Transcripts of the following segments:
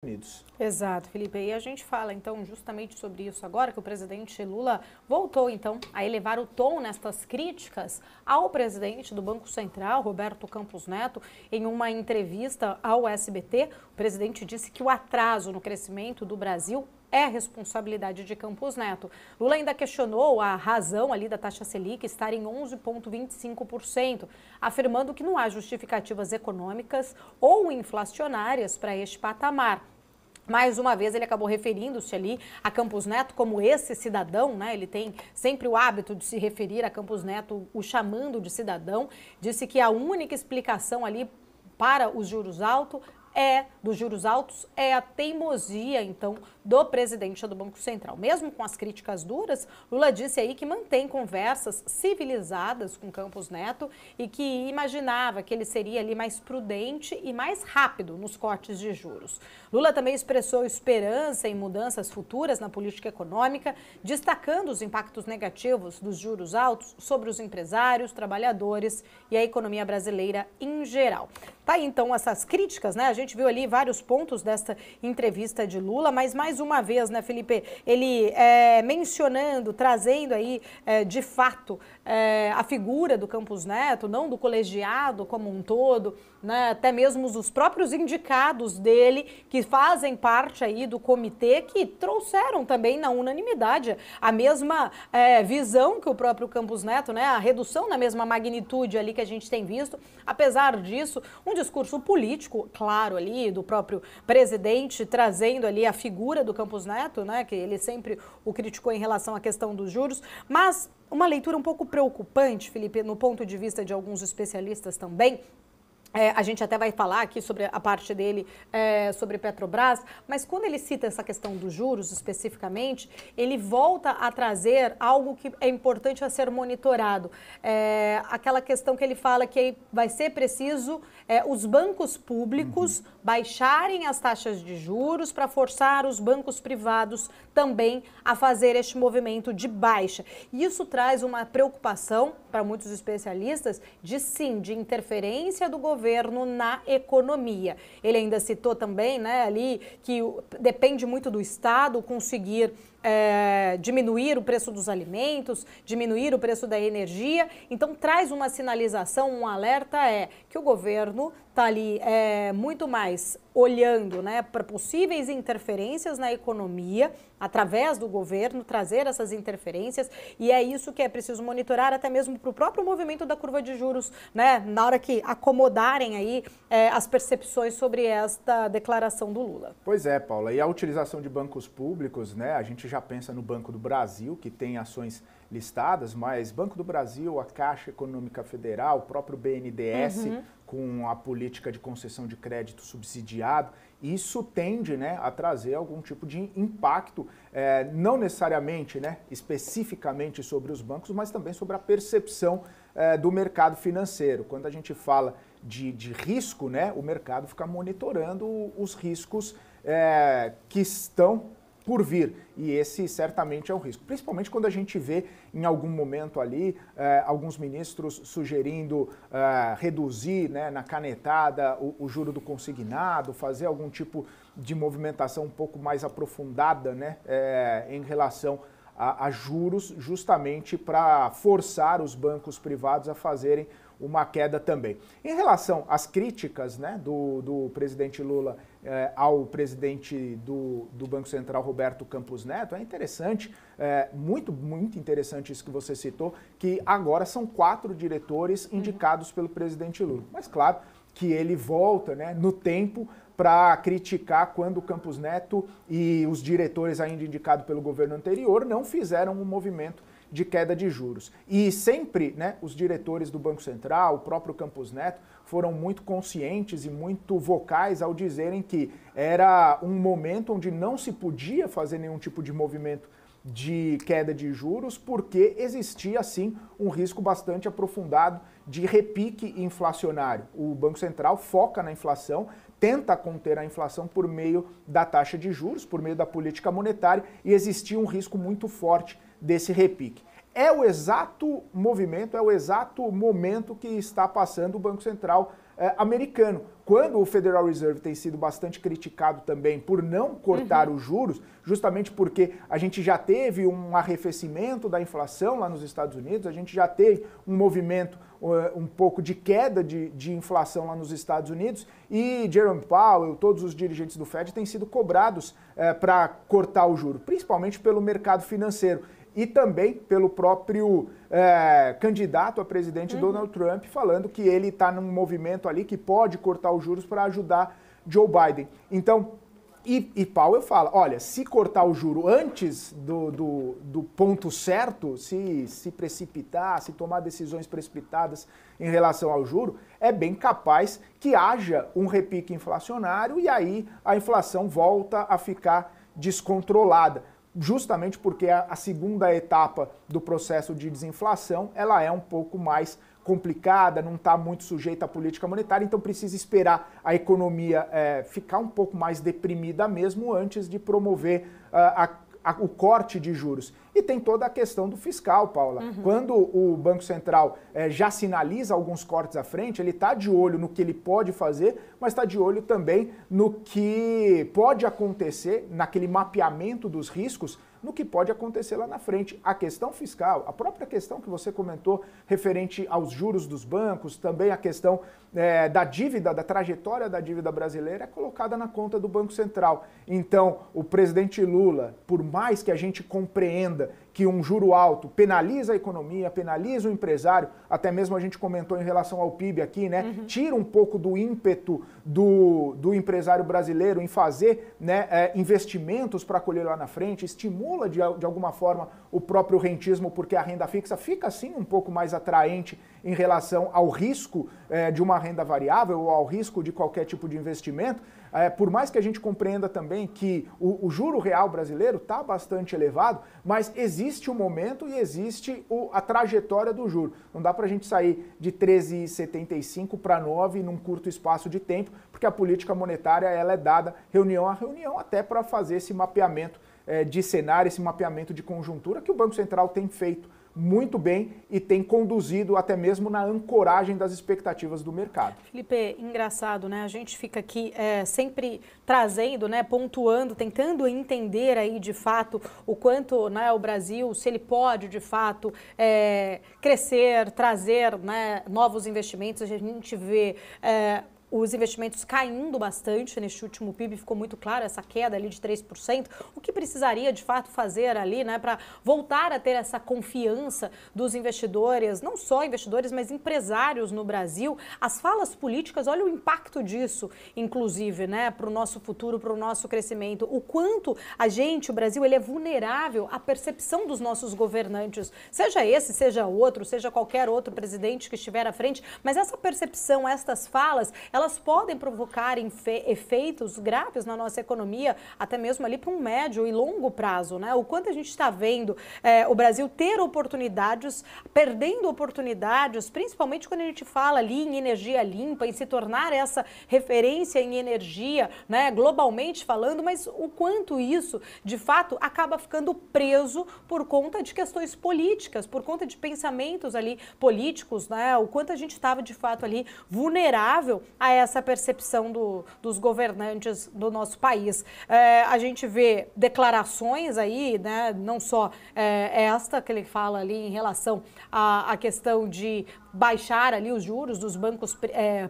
Unidos. Exato, Felipe. E a gente fala então justamente sobre isso agora, que o presidente Lula voltou então a elevar o tom nestas críticas ao presidente do Banco Central, Roberto Campos Neto. Em uma entrevista ao SBT, o presidente disse que o atraso no crescimento do Brasil é responsabilidade de Campos Neto. Lula ainda questionou a razão ali da taxa Selic estar em 11,25%, afirmando que não há justificativas econômicas ou inflacionárias para este patamar. Mais uma vez, ele acabou referindo-se ali a Campos Neto como esse cidadão, né? Ele tem sempre o hábito de se referir a Campos Neto, o chamando de cidadão. Disse que a única explicação ali para os juros altos é a teimosia, então, do presidente do Banco Central. Mesmo com as críticas duras, Lula disse aí que mantém conversas civilizadas com Campos Neto e que imaginava que ele seria ali mais prudente e mais rápido nos cortes de juros. Lula também expressou esperança em mudanças futuras na política econômica, destacando os impactos negativos dos juros altos sobre os empresários, trabalhadores e a economia brasileira em geral. Tá aí, então, essas críticas, né? A gente viu ali vários pontos desta entrevista de Lula, mas mais uma vez, né, Felipe, ele mencionando, trazendo aí, de fato, a figura do Campos Neto, não do colegiado como um todo, né, até mesmo os próprios indicados dele, que fazem parte aí do comitê, que trouxeram também na unanimidade a mesma visão que o próprio Campos Neto, né, a redução na mesma magnitude ali que a gente tem visto. Apesar disso, um discurso político, claro, ali do próprio presidente, trazendo ali a figura do Campos Neto, né, que ele sempre o criticou em relação à questão dos juros, mas uma leitura um pouco preocupante, Felipe, no ponto de vista de alguns especialistas também. A gente até vai falar aqui sobre a parte dele, sobre Petrobras, mas quando ele cita essa questão dos juros especificamente, ele volta a trazer algo que é importante a ser monitorado. Aquela questão que ele fala que vai ser preciso os bancos públicos baixarem as taxas de juros para forçar os bancos privados também a fazer este movimento de baixa. E isso traz uma preocupação para muitos especialistas de interferência do governo na economia. Ele ainda citou também, né, ali que depende muito do Estado conseguir diminuir o preço dos alimentos, diminuir o preço da energia. Então traz uma sinalização, um alerta que o governo está ali muito mais olhando, né, para possíveis interferências na economia através do governo, trazer essas interferências, e é isso que é preciso monitorar até mesmo para o próprio movimento da curva de juros, né, na hora que acomodarem aí as percepções sobre esta declaração do Lula. Pois é, Paula, e a utilização de bancos públicos, né, a gente já pensa no Banco do Brasil, que tem ações listadas, mas Banco do Brasil, a Caixa Econômica Federal, o próprio BNDES, com a política de concessão de crédito subsidiado, isso tende, né, a trazer algum tipo de impacto, não necessariamente, né, especificamente sobre os bancos, mas também sobre a percepção do mercado financeiro. Quando a gente fala de risco, né, o mercado fica monitorando os riscos que estão por vir, e esse certamente é um risco, principalmente quando a gente vê em algum momento ali alguns ministros sugerindo reduzir, né, na canetada o juro do consignado, fazer algum tipo de movimentação um pouco mais aprofundada, né, em relação a juros, justamente para forçar os bancos privados a fazerem uma queda também. Em relação às críticas, né, do presidente Lula ao presidente do Banco Central, Roberto Campos Neto, é interessante, muito interessante isso que você citou, que agora são 4 diretores indicados pelo presidente Lula. Mas claro que ele volta, né, no tempo para criticar quando o Campos Neto e os diretores ainda indicados pelo governo anterior não fizeram um movimento de queda de juros. E sempre, né, os diretores do Banco Central, o próprio Campos Neto, foram muito conscientes e muito vocais ao dizerem que era um momento onde não se podia fazer nenhum tipo de movimento de queda de juros, porque existia, sim, um risco bastante aprofundado de repique inflacionário. O Banco Central foca na inflação, tenta conter a inflação por meio da taxa de juros, por meio da política monetária, e existia um risco muito forte desse repique. É o exato movimento, é o exato momento que está passando o Banco Central americano. Quando o Federal Reserve tem sido bastante criticado também por não cortar os juros, justamente porque a gente já teve um arrefecimento da inflação lá nos Estados Unidos, a gente já teve um movimento um pouco de queda de inflação lá nos Estados Unidos, e Jerome Powell, todos os dirigentes do Fed têm sido cobrados para cortar o juro, principalmente pelo mercado financeiro. E também pelo próprio candidato a presidente Donald Trump, falando que ele está num movimento ali que pode cortar os juros para ajudar Joe Biden. Então, e Powell fala, olha, se cortar o juro antes do ponto certo, se precipitar, se tomar decisões precipitadas em relação ao juro, é bem capaz que haja um repique inflacionário e aí a inflação volta a ficar descontrolada. Justamente porque a segunda etapa do processo de desinflação, ela é um pouco mais complicada, não está muito sujeita à política monetária, então precisa esperar a economia ficar um pouco mais deprimida mesmo antes de promover o corte de juros. E tem toda a questão do fiscal, Paula. Quando o Banco Central já sinaliza alguns cortes à frente, ele está de olho no que ele pode fazer, mas está de olho também no que pode acontecer, naquele mapeamento dos riscos, no que pode acontecer lá na frente. A questão fiscal, a própria questão que você comentou referente aos juros dos bancos, também a questão da dívida, da trajetória da dívida brasileira é colocada na conta do Banco Central. Então, o presidente Lula, por mais que a gente compreenda que um juro alto penaliza a economia, penaliza o empresário, até mesmo a gente comentou em relação ao PIB aqui, né? Tira um pouco do ímpeto do empresário brasileiro em fazer, né, investimentos para colher lá na frente, estimula de alguma forma o próprio rentismo, porque a renda fixa fica assim um pouco mais atraente em relação ao risco de uma renda variável ou ao risco de qualquer tipo de investimento. Por mais que a gente compreenda também que o juro real brasileiro está bastante elevado, mas existe um momento e existe a trajetória do juro. Não dá para a gente sair de 13,75 para 9 num curto espaço de tempo, porque a política monetária ela é dada reunião a reunião até para fazer esse mapeamento de cenário, esse mapeamento de conjuntura que o Banco Central tem feito muito bem e tem conduzido até mesmo na ancoragem das expectativas do mercado. Felipe, engraçado, né? A gente fica aqui sempre trazendo, né, pontuando, tentando entender aí de fato o quanto, né, o Brasil, se ele pode de fato crescer, trazer, né, novos investimentos. A gente vê os investimentos caindo bastante neste último PIB, ficou muito claro essa queda ali de 3%, o que precisaria de fato fazer ali, né, para voltar a ter essa confiança dos investidores, não só investidores, mas empresários no Brasil. As falas políticas, olha o impacto disso, inclusive, né, para o nosso futuro, para o nosso crescimento, o quanto o Brasil, ele é vulnerável à percepção dos nossos governantes, seja esse, seja outro, seja qualquer outro presidente que estiver à frente, mas essa percepção, estas falas, elas podem provocar efeitos graves na nossa economia, até mesmo ali para um médio e longo prazo, né? O quanto a gente está vendo o Brasil ter oportunidades, perdendo oportunidades, principalmente quando a gente fala ali em energia limpa, em se tornar essa referência em energia, né, globalmente falando, mas o quanto isso, de fato, acaba ficando preso por conta de questões políticas, por conta de pensamentos ali políticos, né? O quanto a gente estava, de fato, ali vulnerável a essa percepção dos governantes do nosso país. A gente vê declarações aí, né, não só esta que ele fala ali em relação à questão de baixar ali os juros dos bancos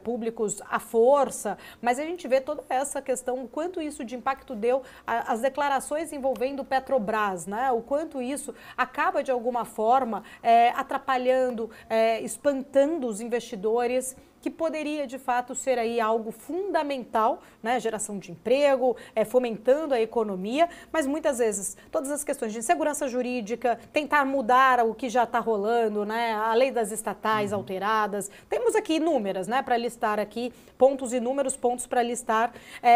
públicos à força, mas a gente vê toda essa questão, o quanto isso de impacto deu as declarações envolvendo Petrobras, né? O quanto isso acaba de alguma forma atrapalhando, espantando os investidores, que poderia de fato ser aí algo fundamental, né, geração de emprego, fomentando a economia, mas muitas vezes todas as questões de insegurança jurídica, tentar mudar o que já está rolando, né, a lei das estatais alteradas, temos aqui inúmeras, né, para listar aqui, inúmeros pontos para listar,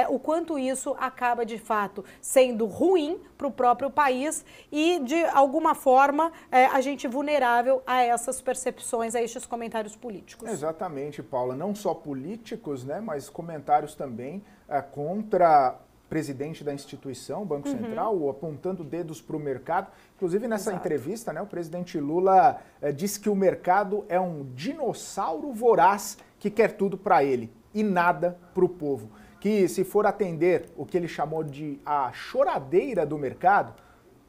o quanto isso acaba de fato sendo ruim para o próprio país e de alguma forma a gente vulnerável a essas percepções, a estes comentários políticos. Exatamente, Paula, não só políticos, né, mas comentários também contra o presidente da instituição, Banco Central, apontando dedos para o mercado. Inclusive, nessa entrevista, né, o presidente Lula disse que o mercado é um dinossauro voraz que quer tudo para ele e nada para o povo. Que se for atender o que ele chamou de a choradeira do mercado,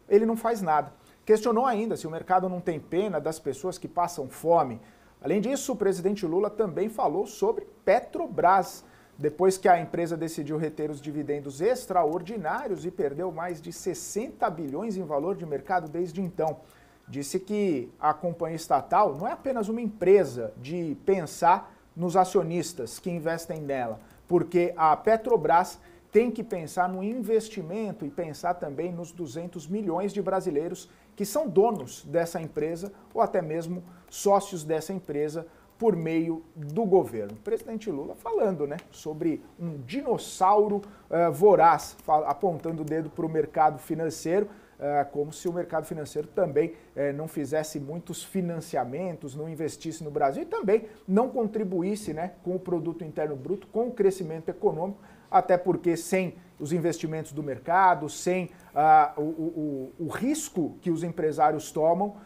ele não faz nada. Questionou ainda se o mercado não tem pena das pessoas que passam fome. Além disso, o presidente Lula também falou sobre Petrobras, depois que a empresa decidiu reter os dividendos extraordinários e perdeu mais de 60 bilhões em valor de mercado desde então. Disse que a companhia estatal não é apenas uma empresa de pensar nos acionistas que investem nela, porque a Petrobras tem que pensar no investimento e pensar também nos 200 milhões de brasileiros que são donos dessa empresa ou até mesmo sócios dessa empresa por meio do governo. O presidente Lula falando, né, sobre um dinossauro voraz, apontando o dedo para o mercado financeiro, como se o mercado financeiro também não fizesse muitos financiamentos, não investisse no Brasil e também não contribuísse, né, com o produto interno bruto, com o crescimento econômico, até porque sem os investimentos do mercado, sem o risco que os empresários tomam,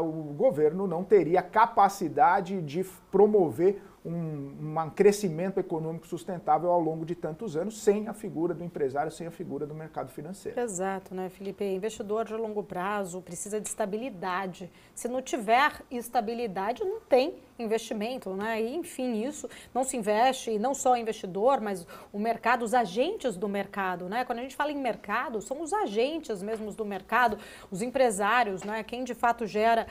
o governo não teria capacidade de promover um crescimento econômico sustentável ao longo de tantos anos, sem a figura do empresário, sem a figura do mercado financeiro. Exato, né, Felipe? Investidor de longo prazo precisa de estabilidade. Se não tiver estabilidade, não tem investimento, né? E, enfim, isso não se investe, e não só o investidor, mas o mercado, os agentes do mercado, né? Quando a gente fala em mercado, são os agentes mesmos do mercado, os empresários, né? Quem de fato gera,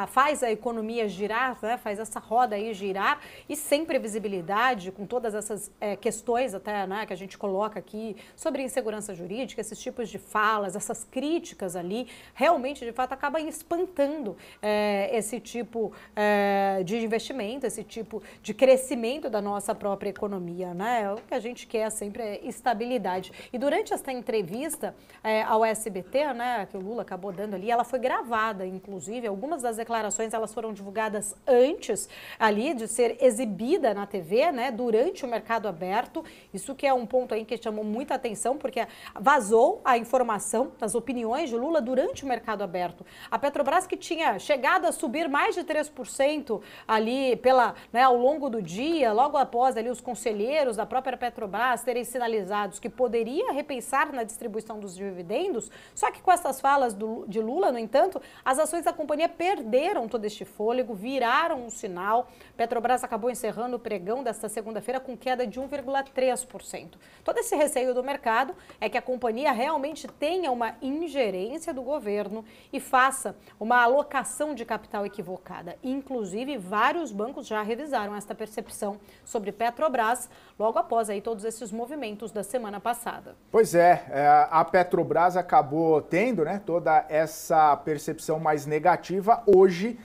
faz a economia girar, né? Faz essa roda aí girar, e sem previsibilidade, com todas essas questões até, né, que a gente coloca aqui sobre insegurança jurídica, esses tipos de falas, essas críticas ali, realmente, de fato, acaba espantando esse tipo de investimento, esse tipo de crescimento da nossa própria economia, né? O que a gente quer sempre é estabilidade. E durante essa entrevista ao SBT, né, que o Lula acabou dando ali, ela foi gravada, inclusive, algumas das declarações elas foram divulgadas antes ali de ser exibida na TV, né, durante o mercado aberto. Isso que é um ponto aí que chamou muita atenção, porque vazou a informação das opiniões de Lula durante o mercado aberto. A Petrobras, que tinha chegado a subir mais de 3% ali ao longo do dia, logo após ali os conselheiros da própria Petrobras terem sinalizados que poderia repensar na distribuição dos dividendos, só que com essas falas de Lula, no entanto, as ações da companhia perderam todo este fôlego, viraram um sinal. Petrobras acabou encerrando o pregão desta segunda-feira com queda de 1,3%. Todo esse receio do mercado é que a companhia realmente tenha uma ingerência do governo e faça uma alocação de capital equivocada. Inclusive, vários bancos já revisaram esta percepção sobre Petrobras logo após aí todos esses movimentos da semana passada. Pois a Petrobras acabou tendo, né, toda essa percepção mais negativa, hoje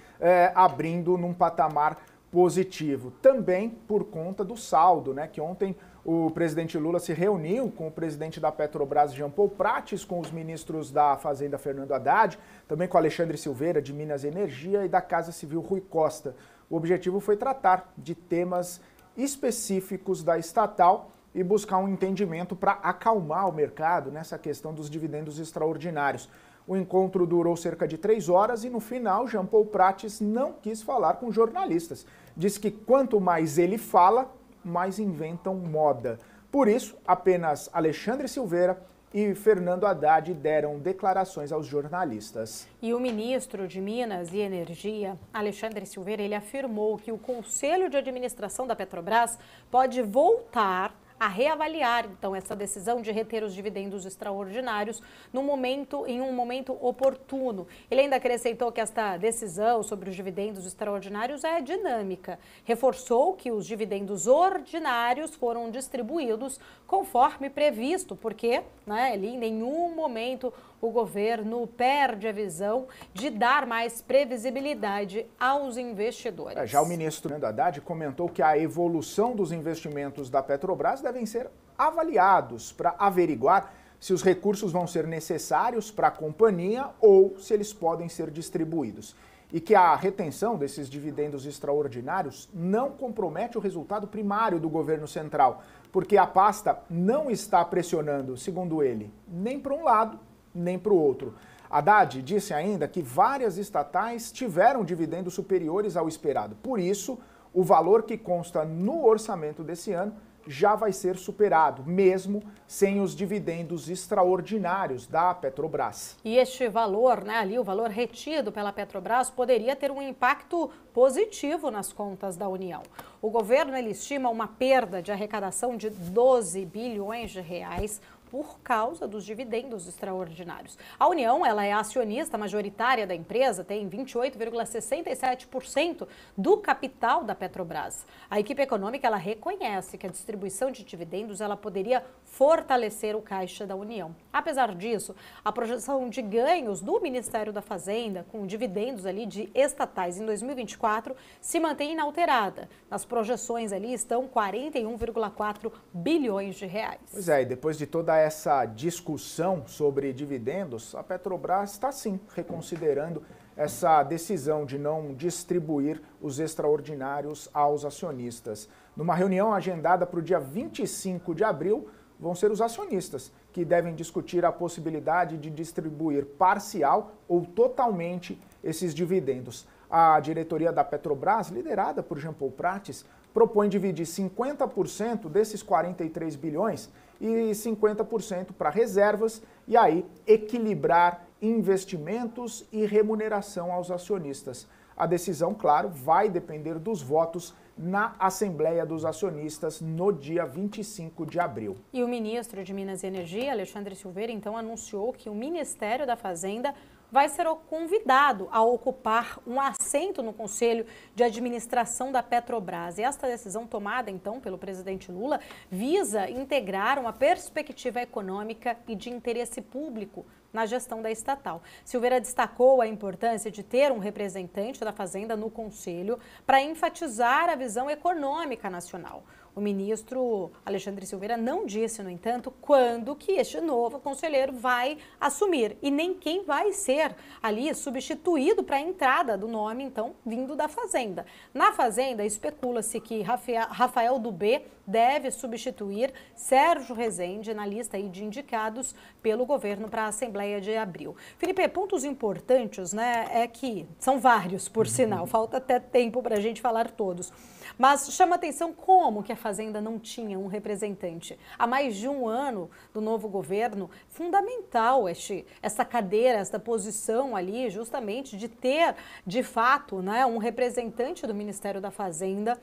abrindo num patamar positivo, também por conta do saldo, né, que ontem o presidente Lula se reuniu com o presidente da Petrobras, Jean Paul Prates, com os ministros da Fazenda, Fernando Haddad, também com Alexandre Silveira, de Minas e Energia, e da Casa Civil, Rui Costa. O objetivo foi tratar de temas específicos da estatal e buscar um entendimento para acalmar o mercado nessa questão dos dividendos extraordinários. O encontro durou cerca de 3 horas e, no final, Jean Paul Prates não quis falar com jornalistas. Diz que quanto mais ele fala, mais inventam moda. Por isso, apenas Alexandre Silveira e Fernando Haddad deram declarações aos jornalistas. E o ministro de Minas e Energia, Alexandre Silveira, ele afirmou que o Conselho de Administração da Petrobras pode voltar a reavaliar, então, essa decisão de reter os dividendos extraordinários em um momento oportuno. Ele ainda acrescentou que esta decisão sobre os dividendos extraordinários é dinâmica. Reforçou que os dividendos ordinários foram distribuídos conforme previsto, porque, né, em nenhum momento o governo perde a visão de dar mais previsibilidade aos investidores. Já o ministro Fernando Haddad comentou que a evolução dos investimentos da Petrobras devem ser avaliados para averiguar se os recursos vão ser necessários para a companhia ou se eles podem ser distribuídos. E que a retenção desses dividendos extraordinários não compromete o resultado primário do governo central, porque a pasta não está pressionando, segundo ele, nem para um lado, nem para o outro. Haddad disse ainda que várias estatais tiveram dividendos superiores ao esperado. Por isso, o valor que consta no orçamento desse ano já vai ser superado, mesmo sem os dividendos extraordinários da Petrobras. E este valor, né, ali, o valor retido pela Petrobras, poderia ter um impacto positivo nas contas da União. O governo ele estima uma perda de arrecadação de 12 bilhões de reais por causa dos dividendos extraordinários. A União, ela é acionista majoritária da empresa, tem 28,67% do capital da Petrobras. A equipe econômica, ela reconhece que a distribuição de dividendos, ela poderia fortalecer o caixa da União. Apesar disso, a projeção de ganhos do Ministério da Fazenda, com dividendos ali de estatais em 2024, se mantém inalterada. Nas projeções ali estão 41,4 bilhões de reais. Pois é, e depois de toda essa discussão sobre dividendos, a Petrobras está sim reconsiderando essa decisão de não distribuir os extraordinários aos acionistas. Numa reunião agendada para o dia 25 de abril, vão ser os acionistas que devem discutir a possibilidade de distribuir parcial ou totalmente esses dividendos. A diretoria da Petrobras, liderada por Jean Paul Prates, propõe dividir 50% desses 43 bilhões e 50% para reservas e aí equilibrar investimentos e remuneração aos acionistas. A decisão, claro, vai depender dos votos na Assembleia dos Acionistas no dia 25 de abril. E o ministro de Minas e Energia, Alexandre Silveira, então anunciou que o Ministério da Fazenda vai ser convidado a ocupar um assento no Conselho de Administração da Petrobras. E esta decisão tomada, então, pelo presidente Lula, visa integrar uma perspectiva econômica e de interesse público na gestão da estatal. Silveira destacou a importância de ter um representante da Fazenda no Conselho para enfatizar a visão econômica nacional. O ministro Alexandre Silveira não disse, no entanto, quando que este novo conselheiro vai assumir e nem quem vai ser ali substituído para a entrada do nome, então, vindo da Fazenda. Na Fazenda, especula-se que Rafael Dubé deve substituir Sérgio Rezende na lista aí de indicados pelo governo para a Assembleia de abril. Felipe, pontos importantes, né, é que são vários, por sinal, falta até tempo para a gente falar todos. Mas chama atenção como que a Fazenda não tinha um representante. Há mais de um ano do novo governo, fundamental essa cadeira, essa posição ali, justamente de ter, de fato, né, um representante do Ministério da Fazenda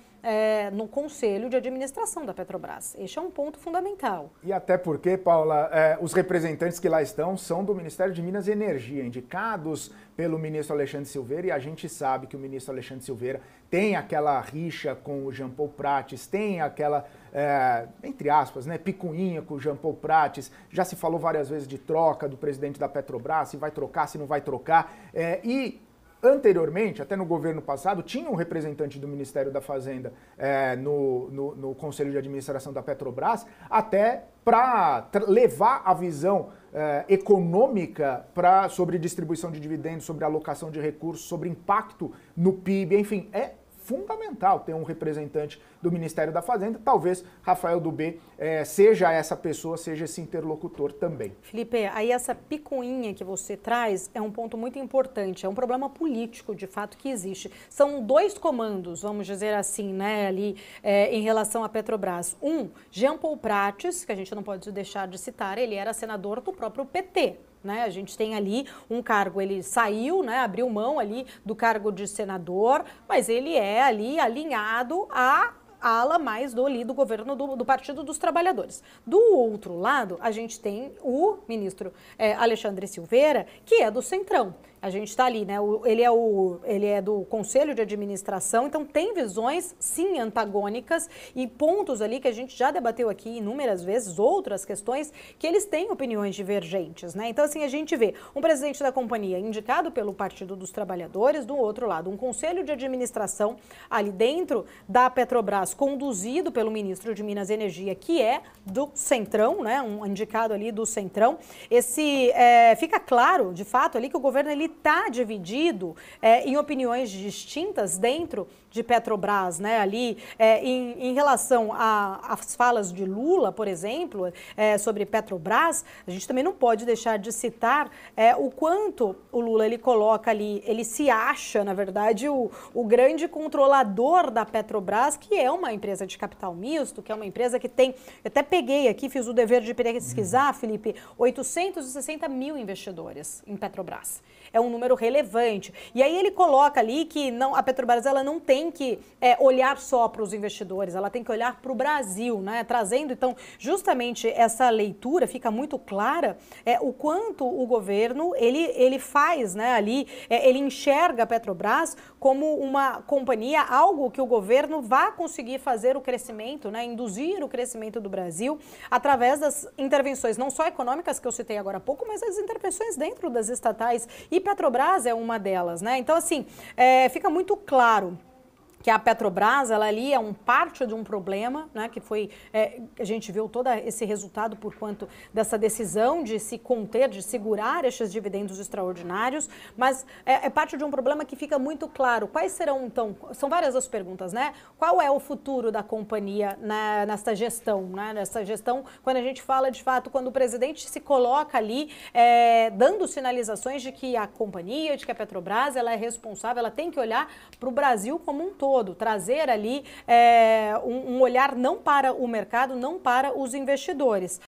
no Conselho de Administração da Petrobras. Este é um ponto fundamental. E até porque, Paula, os representantes que lá estão são do Ministério de Minas e Energia, indicados pelo ministro Alexandre Silveira, e a gente sabe que o ministro Alexandre Silveira tem aquela rixa com o Jean Paul Prates, tem aquela, entre aspas, né, picuinha com o Jean Paul Prates, já se falou várias vezes de troca do presidente da Petrobras, se vai trocar, se não vai trocar, e anteriormente, até no governo passado, tinha um representante do Ministério da Fazenda no Conselho de Administração da Petrobras, até para levar a visão econômica sobre distribuição de dividendos, sobre alocação de recursos, sobre impacto no PIB, enfim, é fundamental ter um representante do Ministério da Fazenda. Talvez Rafael Dubé seja essa pessoa, seja esse interlocutor também. Felipe, aí essa picuinha que você traz é um ponto muito importante, é um problema político de fato que existe. São dois comandos, vamos dizer assim, né, ali em relação à Petrobras. Jean Paul Prates, que a gente não pode deixar de citar, ele era senador do próprio PT. Né? A gente tem ali um cargo, ele saiu, né, abriu mão ali do cargo de senador, mas ele é ali alinhado à ala mais do governo do Partido dos Trabalhadores. Do outro lado, a gente tem o ministro Alexandre Silveira, que é do Centrão. A gente está ali, né? Ele é do Conselho de Administração, então tem visões, sim, antagônicas e pontos ali que a gente já debateu aqui inúmeras vezes, outras questões que eles têm opiniões divergentes, né? Então, assim, a gente vê um presidente da companhia indicado pelo Partido dos Trabalhadores, do outro lado, um Conselho de Administração ali dentro da Petrobras, conduzido pelo ministro de Minas e Energia, que é do Centrão, né? Um indicado ali do Centrão. Fica claro, de fato, ali que o governo ele está dividido em opiniões distintas dentro de Petrobras, né? Ali em relação às falas de Lula, por exemplo, sobre Petrobras, a gente também não pode deixar de citar o quanto o Lula ele coloca ali, ele se acha, na verdade, o grande controlador da Petrobras, que é uma empresa de capital misto, que é uma empresa que tem, eu até peguei aqui, fiz o dever de pesquisar, Felipe, 860 mil investidores em Petrobras. É um número relevante. E aí ele coloca ali que a Petrobras ela não tem que olhar só para os investidores, ela tem que olhar para o Brasil, né? Trazendo, então, justamente essa leitura, fica muito clara o quanto o governo, ele faz, né, ali, ele enxerga a Petrobras como uma companhia, algo que o governo vai conseguir fazer o crescimento, né, induzir o crescimento do Brasil através das intervenções, não só econômicas que eu citei agora há pouco, mas as intervenções dentro das estatais, e Petrobras é uma delas, né? Então, assim, fica muito claro que a Petrobras, ela ali é parte de um problema, né, que foi, a gente viu todo esse resultado por conta dessa decisão de se conter, de segurar estes dividendos extraordinários, mas é parte de um problema que fica muito claro. Quais serão, então, são várias as perguntas, né? Qual é o futuro da companhia nesta gestão, né? Nessa gestão, quando a gente fala, de fato, quando o presidente se coloca ali, dando sinalizações de que a companhia, de que a Petrobras, ela é responsável, ela tem que olhar para o Brasil como um todo, trazer ali um olhar não para o mercado, não para os investidores.